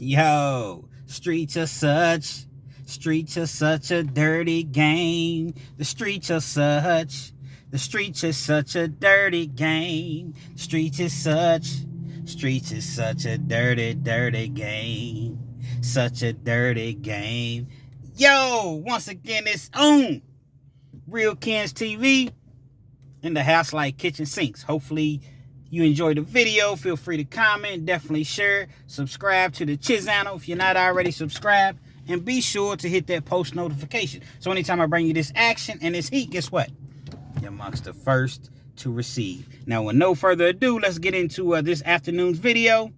Yo, streets are such a dirty game. The streets are such a dirty game. Streets is such a dirty, dirty game. Such a dirty game. Yo, once again, it's on Real Kens TV in the house like kitchen sinks. Hopefully, you enjoyed the video. Feel free to comment, definitely share, subscribe to the channel if you're not already subscribed, and be sure to hit that post notification. So anytime I bring you this action and this heat, guess what? You're amongst the first to receive. Now, with no further ado, let's get into this afternoon's video,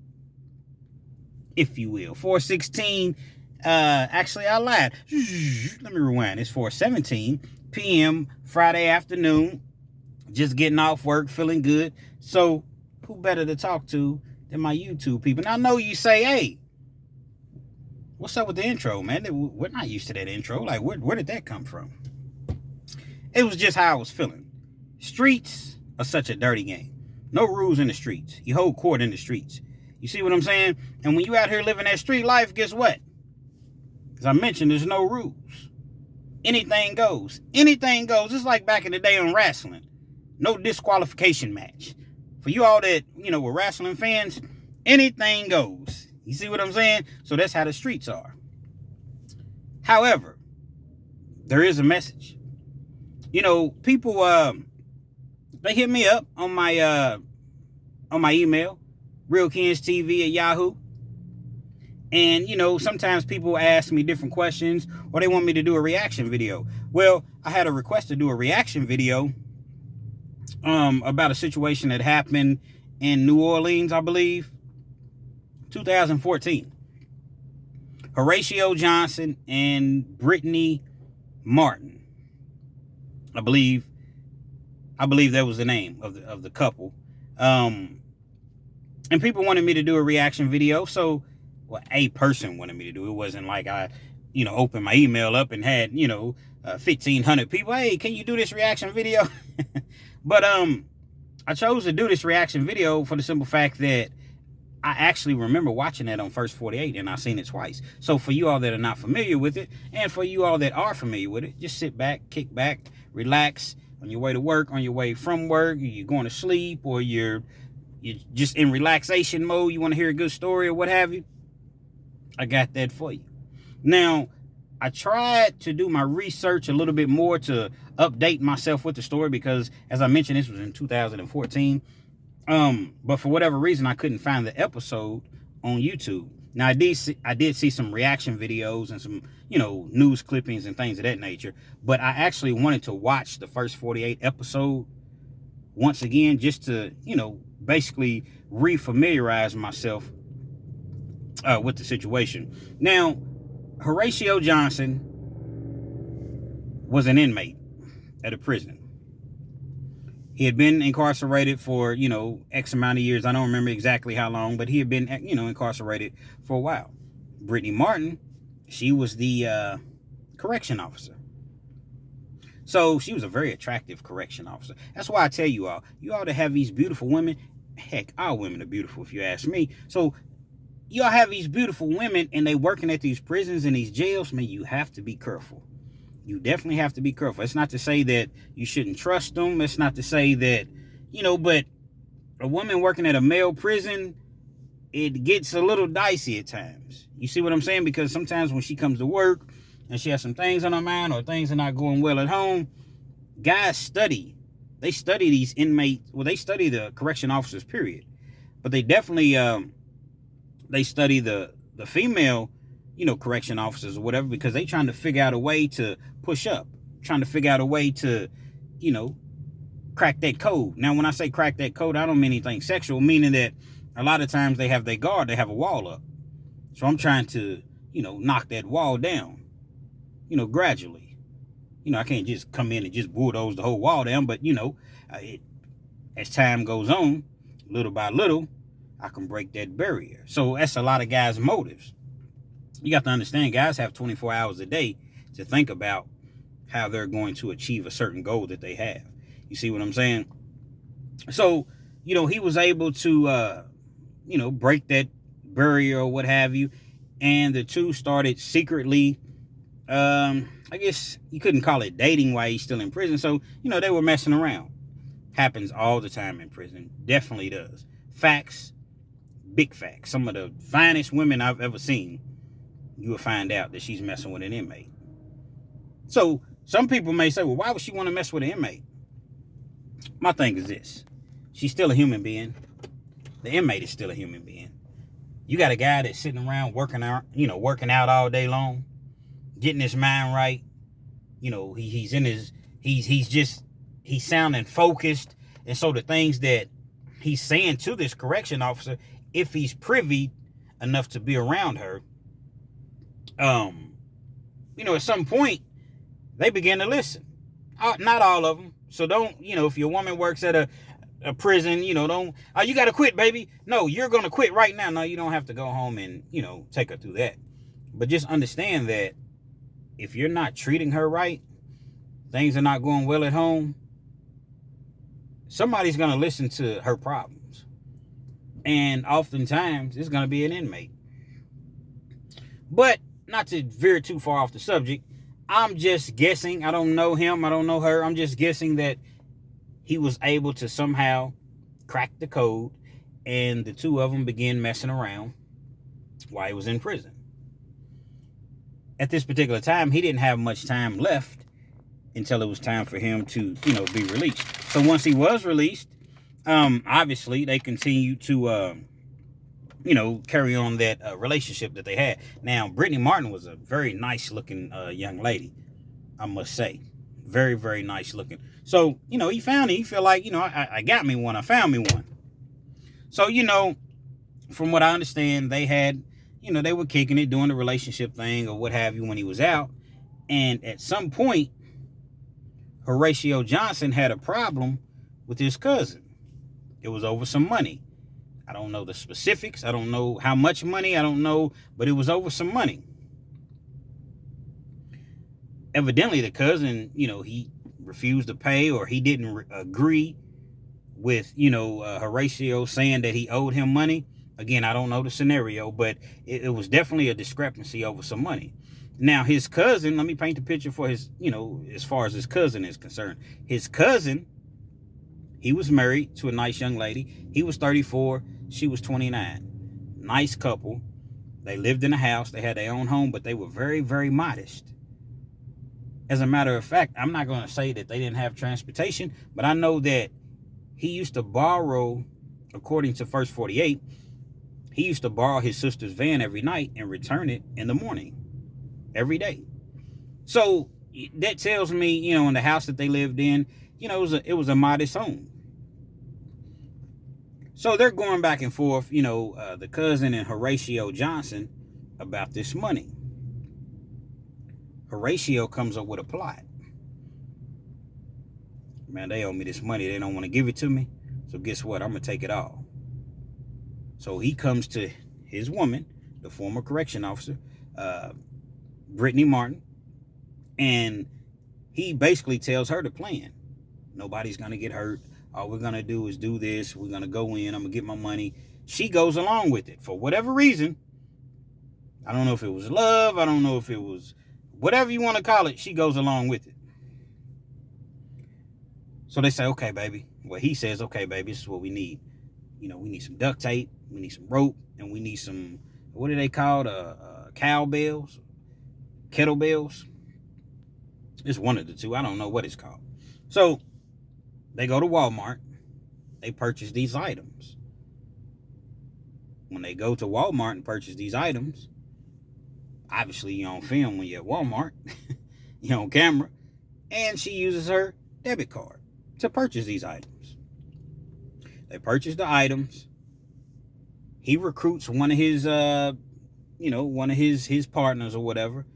if you will. 4:16. Actually, I lied. Let me rewind. It's 4:17 p.m. Friday afternoon. Just getting off work, feeling good. So, who better to talk to than my YouTube people? Now, I know you say, hey, what's up with the intro, man? We're not used to that intro. Like, where did that come from? It was just how I was feeling. Streets are such a dirty game. No rules in the streets. You hold court in the streets. You see what I'm saying? And when you out here living that street life, guess what? As I mentioned, there's no rules. Anything goes. Anything goes. It's like back in the day on wrestling. No disqualification match. For you all that, were wrestling fans, anything goes. You see what I'm saying? So that's how the streets are. However, there is a message. People, they hit me up on my email, realkenstv at Yahoo. And, sometimes people ask me different questions or they want me to do a reaction video. Well, I had a request to do a reaction video about a situation that happened in New Orleans, I believe, 2014. Horatio Johnson and Brittany Martin. I believe that was the name of the couple. And people wanted me to do a reaction video. So, a person wanted me to do it. It wasn't like I, opened my email up and had, 1,500 people. Hey, can you do this reaction video? But I chose to do this reaction video for the simple fact that I actually remember watching that on First 48, and I've seen it twice. So for you all that are not familiar with it, and for you all that are familiar with it, just sit back, kick back, relax on your way to work, on your way from work, you're going to sleep, or you're just in relaxation mode, you want to hear a good story or what have you. I got that for you. Now, I tried to do my research a little bit more to update myself with the story because, as I mentioned, this was in 2014. But for whatever reason, I couldn't find the episode on YouTube. Now, I did see some reaction videos and some, news clippings and things of that nature. But I actually wanted to watch the First 48 episode once again just to, basically refamiliarize myself with the situation. Now, Horatio Johnson was an inmate at a prison. He had been incarcerated for, X amount of years. I don't remember exactly how long, but he had been, incarcerated for a while. Brittany Martin, she was the correction officer. So she was a very attractive correction officer. That's why I tell you all to have these beautiful women. Heck, all women are beautiful if you ask me. So y'all have these beautiful women and they working at these prisons and these jails. Man, you have to be careful. You definitely have to be careful. It's not to say that you shouldn't trust them. It's not to say that, but a woman working at a male prison, it gets a little dicey at times. You see what I'm saying? Because sometimes when she comes to work and she has some things on her mind or things are not going well at home, guys study. They study these inmates. Well, they study the correction officers, period. But they definitely, they study the female, correction officers or whatever, because they trying to figure out a way to push up, trying to figure out a way to, crack that code. Now, when I say crack that code, I don't mean anything sexual, meaning that a lot of times they have their guard, they have a wall up. So I'm trying to, knock that wall down, gradually. I can't just come in and just bulldoze the whole wall down, but, as time goes on, little by little, I can break that barrier. So that's a lot of guys' motives. You got to understand, guys have 24 hours a day to think about how they're going to achieve a certain goal that they have. You see what I'm saying? So, he was able to, break that barrier or what have you. and the two started secretly, I guess you couldn't call it dating while he's still in prison. So, they were messing around. Happens all the time in prison. Definitely does. Facts, big facts. Some of the finest women I've ever seen, you will find out that she's messing with an inmate. So some people may say, well, why would she want to mess with an inmate? My thing is this. She's still a human being. The inmate is still a human being. You got a guy that's sitting around working out all day long, getting his mind right. He's sounding focused. And so the things that he's saying to this correction officer, if he's privy enough to be around her, at some point, they begin to listen. Not all of them. So don't, if your woman works at a prison, don't, oh, you got to quit, baby. No, you're going to quit right now. No, you don't have to go home and, take her through that. But just understand that if you're not treating her right, things are not going well at home, somebody's going to listen to her problems. And oftentimes, it's going to be an inmate. But not to veer too far off the subject, I'm just guessing. I don't know him. I don't know her. I'm just guessing that he was able to somehow crack the code, and the two of them began messing around while he was in prison. At this particular time, he didn't have much time left until it was time for him to, be released. So once he was released, obviously they continued to, carry on that relationship that they had. Now, Brittany Martin was a very nice looking young lady, I must say. Very, very nice looking. So, he found it. He felt like, I got me one. I found me one. So, from what I understand, they had, they were kicking it, doing the relationship thing or what have you when he was out. And at some point, Horatio Johnson had a problem with his cousin. It was over some money. I don't know the specifics. I don't know how much money. I don't know, but it was over some money. Evidently, the cousin, he refused to pay, or he didn't agree with, Horatio saying that he owed him money. Again, I don't know the scenario, but it was definitely a discrepancy over some money. Now, his cousin, let me paint the picture for his, as far as his cousin is concerned. His cousin, he was married to a nice young lady. He was 34. She was 29. Nice couple. They lived in a house. They had their own home, but they were very, very modest. As a matter of fact, I'm not going to say that they didn't have transportation, but I know that he used to borrow, according to First 48, he used to borrow his sister's van every night and return it in the morning, every day. So that tells me, in the house that they lived in, it was a modest home. So they're going back and forth, the cousin and Horatio Johnson about this money. Horatio comes up with a plot. Man, they owe me this money. They don't want to give it to me. So guess what? I'm going to take it all. So he comes to his woman, the former correction officer, Brittany Martin, and he basically tells her the plan. Nobody's going to get hurt. All we're going to do is do this. We're going to go in. I'm going to get my money. She goes along with it for whatever reason. I don't know if it was love. I don't know if it was whatever you want to call it. She goes along with it. So they say, okay, baby. Well, he says, okay, baby, this is what we need. We need some duct tape. We need some rope. And we need some, what are they called? Cowbells? Kettlebells? It's one of the two. I don't know what it's called. So they go to Walmart. They purchase these items. When they go to Walmart and purchase these items, obviously you're on film when you're at Walmart. You're on camera. And she uses her debit card to purchase these items. They purchase the items. He recruits one of his, his partners or whatever.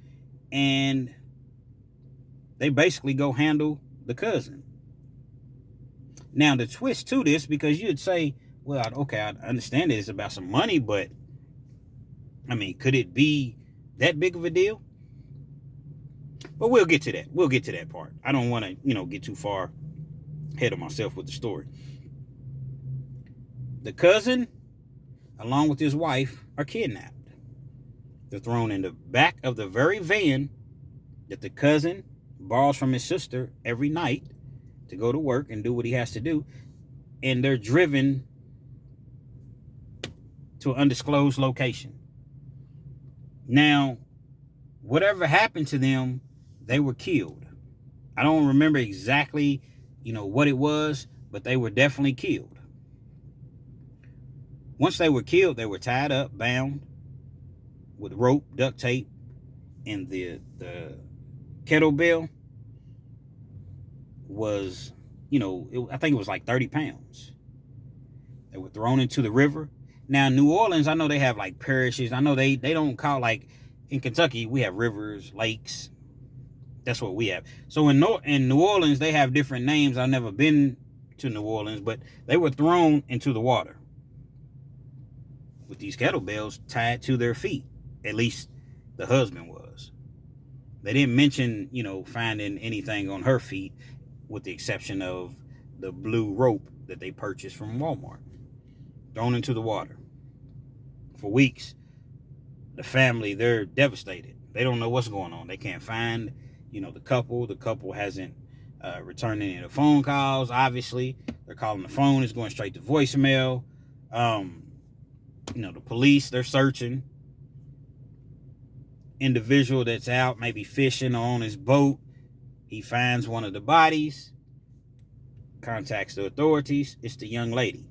And they basically go handle the cousin. Now, the twist to this, because you'd say, well, okay, I understand it's about some money, but, I mean, could it be that big of a deal? But we'll get to that. We'll get to that part. I don't want to, get too far ahead of myself with the story. The cousin, along with his wife, are kidnapped. They're thrown in the back of the very van that the cousin borrows from his sister every night to go to work and do what he has to do. And they're driven to an undisclosed location. Now, whatever happened to them, they were killed. I don't remember exactly, what it was, but they were definitely killed. Once they were killed, they were tied up, bound with rope, duct tape, and the kettlebell was, I think it was like 30 pounds. They were thrown into the river. Now, New Orleans, I know they have like parishes. I know they don't call, like in Kentucky, we have rivers, lakes. That's what we have. So in New Orleans, they have different names. I've never been to New Orleans, but they were thrown into the water with these kettlebells tied to their feet. At least the husband was. They didn't mention, finding anything on her feet, with the exception of the blue rope that they purchased from Walmart. Thrown into the water. For weeks, the family, they're devastated. They don't know what's going on. They can't find, the couple. The couple hasn't returned any of the phone calls, obviously. They're calling the phone. It's going straight to voicemail. The police, they're searching. Individual that's out maybe fishing or on his boat, he finds one of the bodies, contacts the authorities. It's the young lady.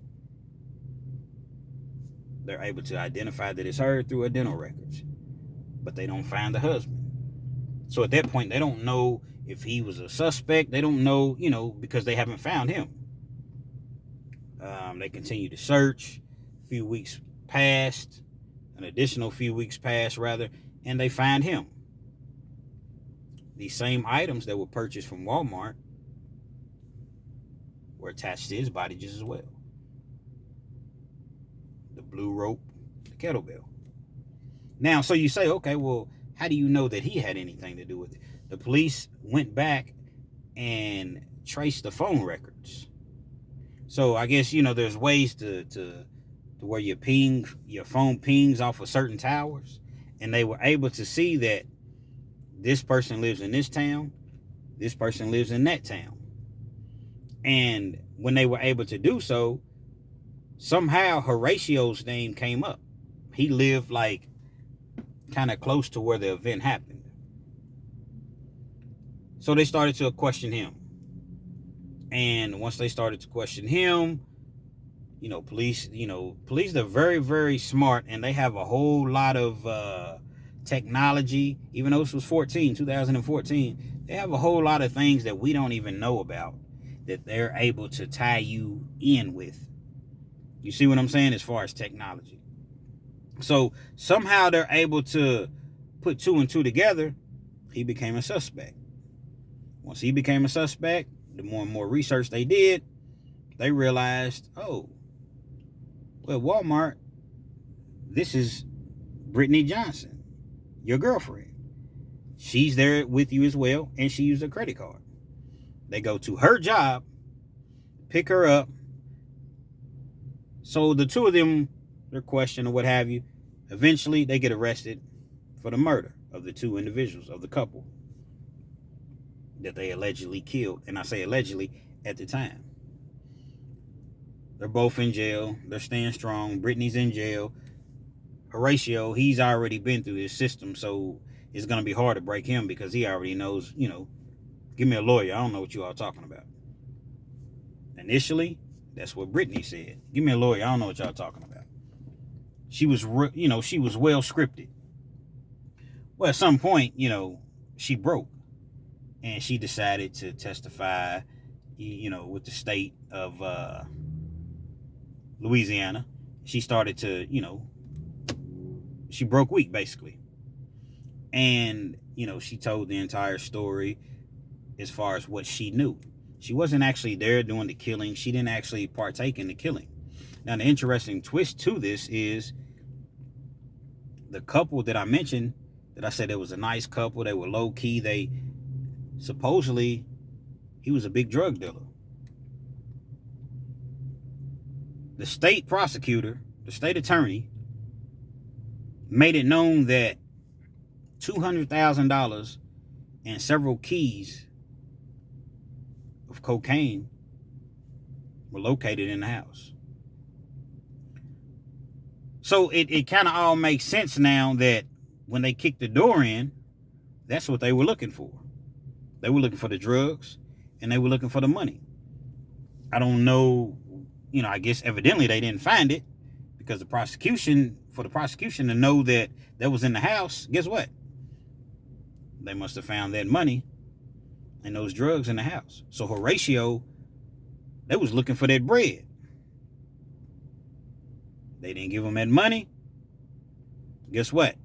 They're able to identify that it's her through her dental records, but they don't find the husband. So at that point, they don't know if he was a suspect. They don't know, because they haven't found him. They continue to search. A few weeks passed, an additional few weeks passed rather, and they find him. These same items that were purchased from Walmart were attached to his body just as well. The blue rope, the kettlebell. Now, so you say, okay, well, how do you know that he had anything to do with it? The police went back and traced the phone records. So I guess, there's ways to where your phone pings off of certain towers. And they were able to see that this person lives in this town, this person lives in that town. And when they were able to do so, somehow Horatio's name came up. He lived like kind of close to where the event happened. So they started to question him. And once they started to question him, police, they're very, very smart, and they have a whole lot of technology. Even though this was 2014, they have a whole lot of things that we don't even know about that they're able to tie you in with. You see what I'm saying as far as technology? So somehow they're able to put two and two together. He became a suspect. Once he became a suspect, the more and more research they did, they realized, oh, well, Walmart, this is Brittany Johnson, your girlfriend. She's there with you as well, and she used a credit card. They go to her job, pick her up. So the two of them, they're questioned or what have you. Eventually, they get arrested for the murder of the two individuals, of the couple that they allegedly killed. And I say allegedly at the time. They're both in jail. They're staying strong. Brittany's in jail. Horatio, he's already been through his system, so it's going to be hard to break him because he already knows, give me a lawyer. I don't know what you all talking about. Initially, that's what Brittany said. Give me a lawyer. I don't know what y'all talking about. She was, she was well scripted. Well, at some point, she broke. And she decided to testify, with the state of Louisiana. She started to, she broke weak, basically. And, she told the entire story as far as what she knew. She wasn't actually there doing the killing. She didn't actually partake in the killing. Now, the interesting twist to this is the couple that I mentioned, that I said it was a nice couple. They were low key. They supposedly, he was a big drug dealer. The state prosecutor, the state attorney, made it known that $200,000 and several keys of cocaine were located in the house. So it kind of all makes sense now that when they kicked the door in, that's what they were looking for. They were looking for the drugs and they were looking for the money. I don't know, I guess evidently they didn't find it because for the prosecution to know that was in the house, guess what? They must have found that money and those drugs in the house. So Horatio, they was looking for that bread. They didn't give him that money. Guess what?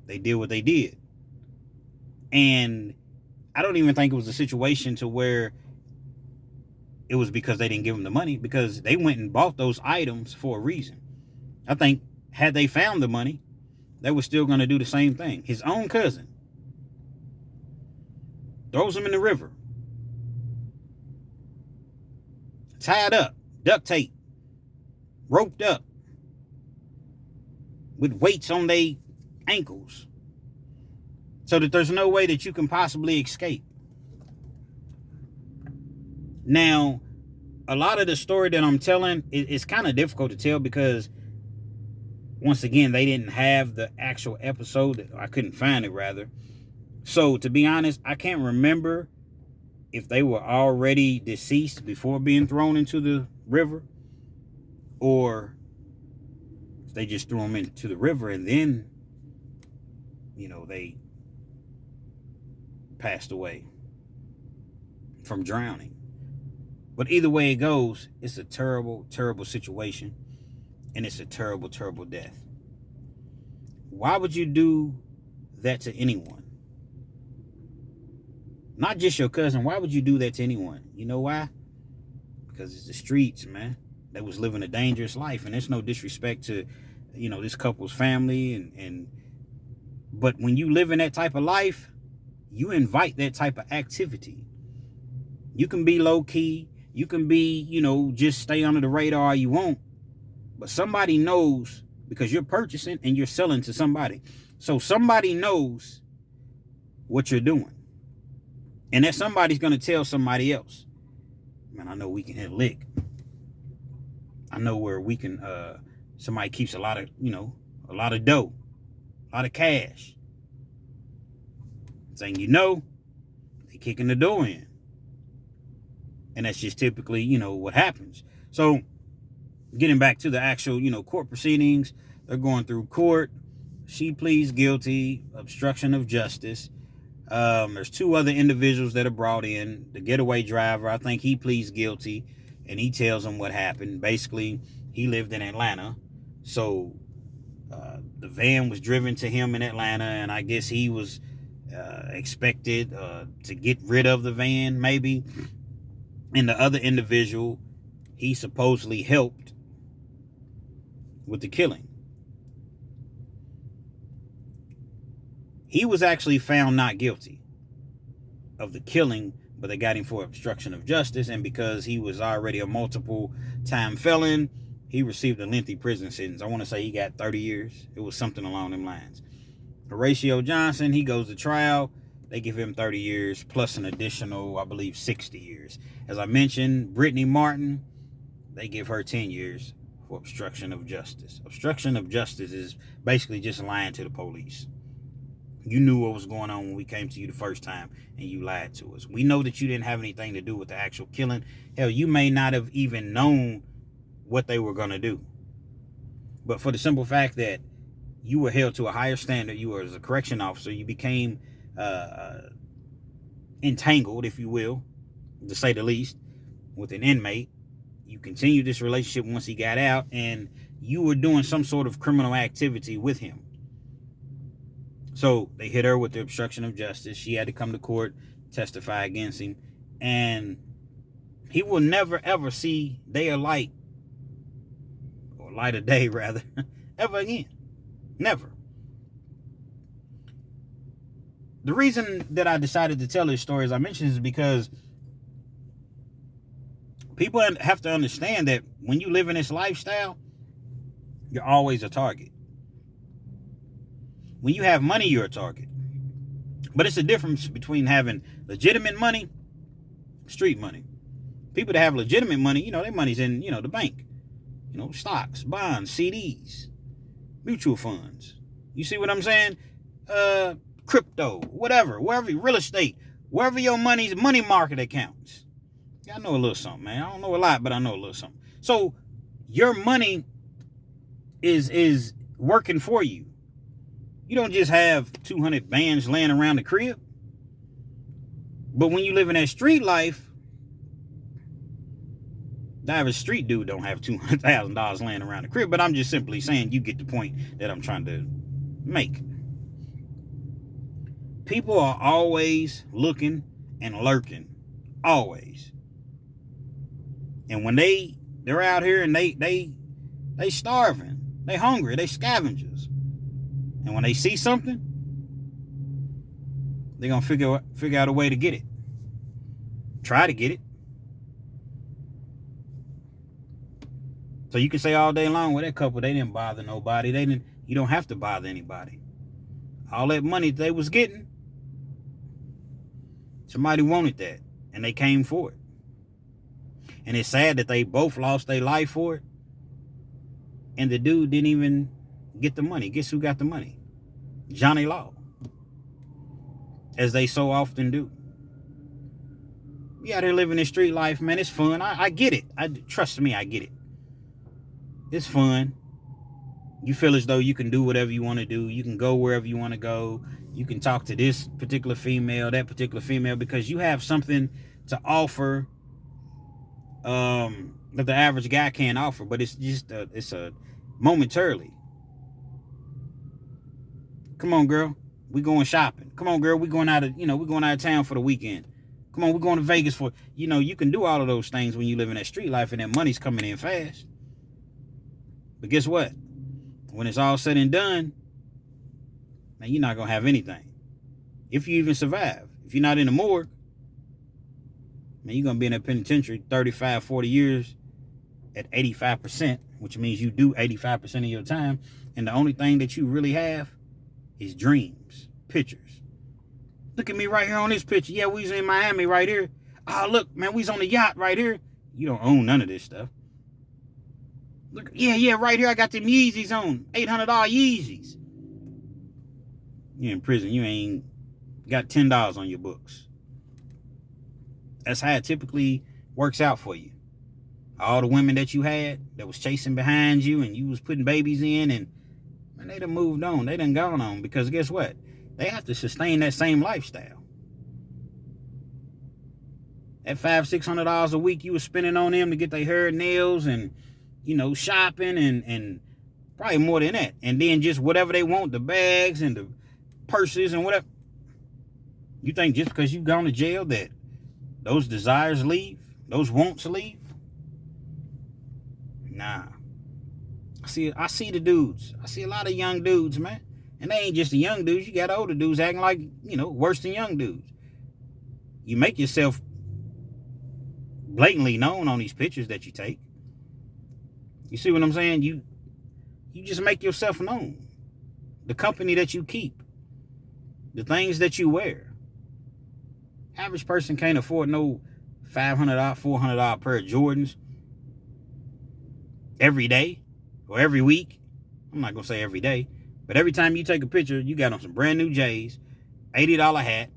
They did what they did. And I don't even think it was a situation to where it was because they didn't give him the money, because they went and bought those items for a reason. I think had they found the money, they were still going to do the same thing. His own cousin throws him in the river, tied up, duct tape, roped up, with weights on their ankles, so that there's no way that you can possibly escape. Now, a lot of the story that I'm telling is kind of difficult to tell because, once again, they didn't have the actual episode. I couldn't find it, rather. So, to be honest, I can't remember if they were already deceased before being thrown into the river, or if they just threw them into the river and then, they passed away from drowning. But either way it goes, it's a terrible, terrible situation, and it's a terrible, terrible death. Why would you do that to anyone? Not just your cousin. Why would you do that to anyone? You know why? Because it's the streets, man. They was living a dangerous life, and there's no disrespect to, this couple's family, but when you live in that type of life, you invite that type of activity. You can be low key. You can be, just stay under the radar all you want. But somebody knows, because you're purchasing and you're selling to somebody. So somebody knows what you're doing. And that somebody's going to tell somebody else, man, I know we can hit a lick. I know where we can, somebody keeps a lot of dough, a lot of cash. Saying, they kicking the door in. And that's just typically, what happens. So, getting back to the actual, court proceedings, they're going through court. She pleads guilty, obstruction of justice. There's two other individuals that are brought in. The getaway driver, I think he pleads guilty, and he tells them what happened. Basically, he lived in Atlanta, so the van was driven to him in Atlanta, and I guess he was expected to get rid of the van, maybe. And the other individual, he supposedly helped with the killing. He was actually found not guilty of the killing, but they got him for obstruction of justice, and because he was already a multiple-time felon, he received a lengthy prison sentence. I want to say he got 30 years. It was something along them lines. Horatio Johnson, he goes to trial. They give him 30 years plus an additional, I believe, 60 years. As I mentioned, Brittany Martin, they give her 10 years for obstruction of justice. Obstruction of justice is basically just lying to the police. You knew what was going on when we came to you the first time, and you lied to us. We know that you didn't have anything to do with the actual killing. Hell, you may not have even known what they were going to do. But for the simple fact that you were held to a higher standard, you were as a correction officer, you became entangled, if you will, to say the least, with an inmate. You continued this relationship once he got out, and you were doing some sort of criminal activity with him. So they hit her with the obstruction of justice. She had to come to court, testify against him, and he will never ever see day of light, or light of day rather, ever again. Never. The reason that I decided to tell this story, as I mentioned, is because people have to understand that when you live in this lifestyle, you're always a target. When you have money, you're a target. But it's a difference between having legitimate money, street money. People that have legitimate money, their money's in, the bank. Stocks, bonds, CDs, mutual funds. You see what I'm saying? Crypto, whatever, wherever, real estate, wherever your money market accounts. I know a little something, man. I don't know a lot, but I know a little something. So your money is working for you. You don't just have 200 bands laying around the crib. But when you live in that street life, the average street dude don't have $200,000 laying around the crib. But I'm just simply saying, you get the point that I'm trying to make. People are always looking and lurking. Always. And when they're out here and they starving, they hungry, they scavengers. And when they see something, they're gonna figure out a way to get it. Try to get it. So you can say all day long, well, that couple, they didn't bother nobody. You don't have to bother anybody. All that money they was getting, somebody wanted that, and they came for it. And it's sad that they both lost their life for it. And the dude didn't even get the money. Guess who got the money? Johnny Law. As they so often do. Yeah, they're living this street life, man. It's fun. I get it. Trust me, I get it. It's fun. You feel as though you can do whatever you want to do. You can go wherever you want to go. You can talk to this particular female, that particular female, because you have something to offer that the average guy can't offer. But it's just it's a momentarily. Come on, girl. We going shopping. Come on, girl. We going out of town for the weekend. Come on, we're going to Vegas for, you can do all of those things when you live in that street life and that money's coming in fast. But guess what? When it's all said and done, man, you're not going to have anything. If you even survive. If you're not in the morgue, man, you're going to be in a penitentiary 35, 40 years at 85%, which means you do 85% of your time. And the only thing that you really have is dreams, pictures. Look at me right here on this picture. Yeah, we was in Miami right here. Oh, look, man, we was on the yacht right here. You don't own none of this stuff. Look, yeah, right here I got them Yeezys on. $800 Yeezys. You're in prison. You ain't got $10 on your books. That's how it typically works out for you. All the women that you had that was chasing behind you and you was putting babies in, and man, they done moved on. They done gone on, because guess what? They have to sustain that same lifestyle. That $500-$600 a week you was spending on them to get their hair, nails, and shopping, and probably more than that. And then just whatever they want, the bags and the purses and whatever. You think just because you've gone to jail that those desires leave? Those wants leave? Nah. I see the dudes. I see a lot of young dudes, man. And they ain't just the young dudes. You got older dudes acting like, worse than young dudes. You make yourself blatantly known on these pictures that you take. You see what I'm saying? You just make yourself known. The company that you keep. The things that you wear. Average person can't afford no $500, $400 pair of Jordans every day or every week. I'm not going to say every day. But every time you take a picture, you got on some brand new J's, $80 hat,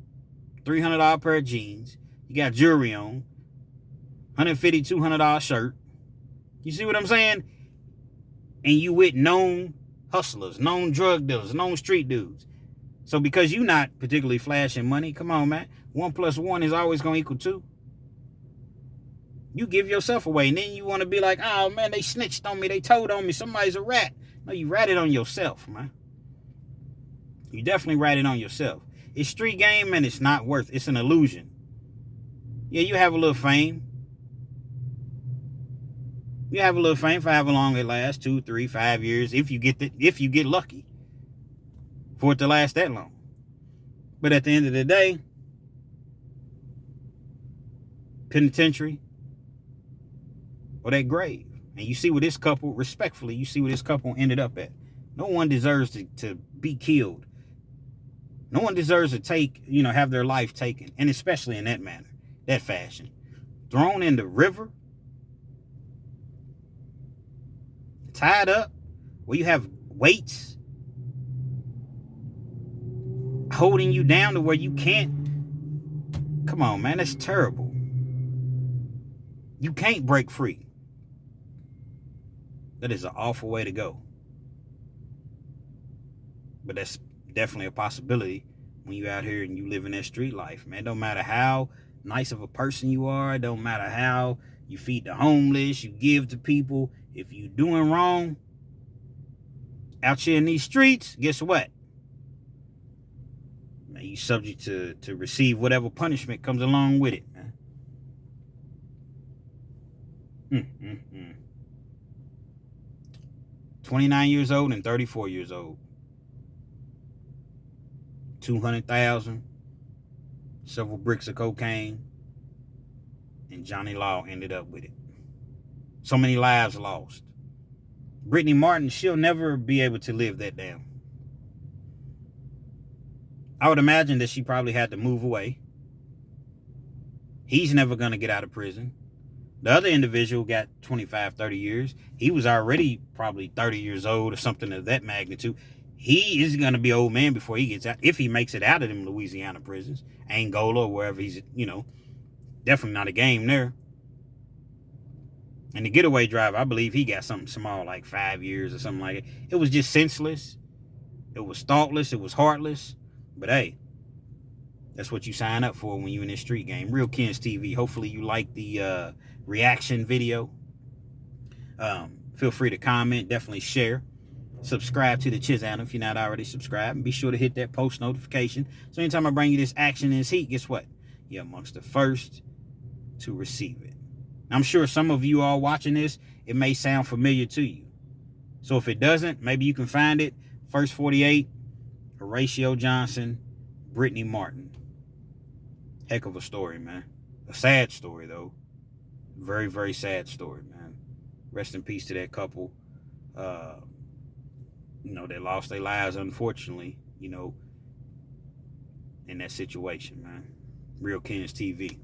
$300 pair of jeans. You got jewelry on, $150, $200 shirt. You see what I'm saying? And you with known hustlers, known drug dealers, known street dudes. So because you not particularly flashing money, come on, man. 1 + 1 is always going to equal 2. You give yourself away, and then you want to be like, oh, man, they snitched on me. They told on me. Somebody's a rat. No, you ratted on yourself, man. You definitely ratted on yourself. It's street game, and it's not worth it. It's an illusion. Yeah, you have a little fame. You have a little fame for however long it lasts, 2, 3, 5 years, if you get lucky for it to last that long. But at the end of the day, penitentiary or that grave. And you see where this couple, respectfully, you see where this couple ended up at. No one deserves to be killed No one deserves to have their life taken, and especially in that manner, that fashion. Thrown in the river, tied up, where you have weights holding you down to where you can't. Come on, man, that's terrible. You can't break free. That is an awful way to go. But that's definitely a possibility when you out here and you live in that street life, man. Don't matter how nice of a person you are. Don't matter how you feed the homeless, you give to people. If you doing wrong out here in these streets, guess what? Man, you subject to receive whatever punishment comes along with it, man. 29 years old and 34 years old. 200,000, several bricks of cocaine, and Johnny Law ended up with it. So many lives lost. Brittany Martin, she'll never be able to live that down. I would imagine that she probably had to move away. He's never going to get out of prison. The other individual got 25, 30 years. He was already probably 30 years old or something of that magnitude. He is going to be an old man before he gets out, if he makes it out of them Louisiana prisons, Angola, or wherever he's, definitely not a game there. And the getaway driver, I believe he got something small, like 5 years or something like it. It was just senseless. It was thoughtless. It was heartless. But hey, that's what you sign up for when you're in this street game. Real Kens TV. Hopefully you like the reaction video. Feel free to comment. Definitely share. Subscribe to the channel if you're not already subscribed. And be sure to hit that post notification. So anytime I bring you this action and this heat, guess what? You're amongst the first to receive it. I'm sure some of you all watching this, it may sound familiar to you. So if it doesn't, maybe you can find it. First 48, Horatio Johnson, Brittany Martin. Heck of a story, man. A sad story, though. Very, very sad story, man. Rest in peace to that couple. They lost their lives, unfortunately, in that situation, man. Real Kens TV.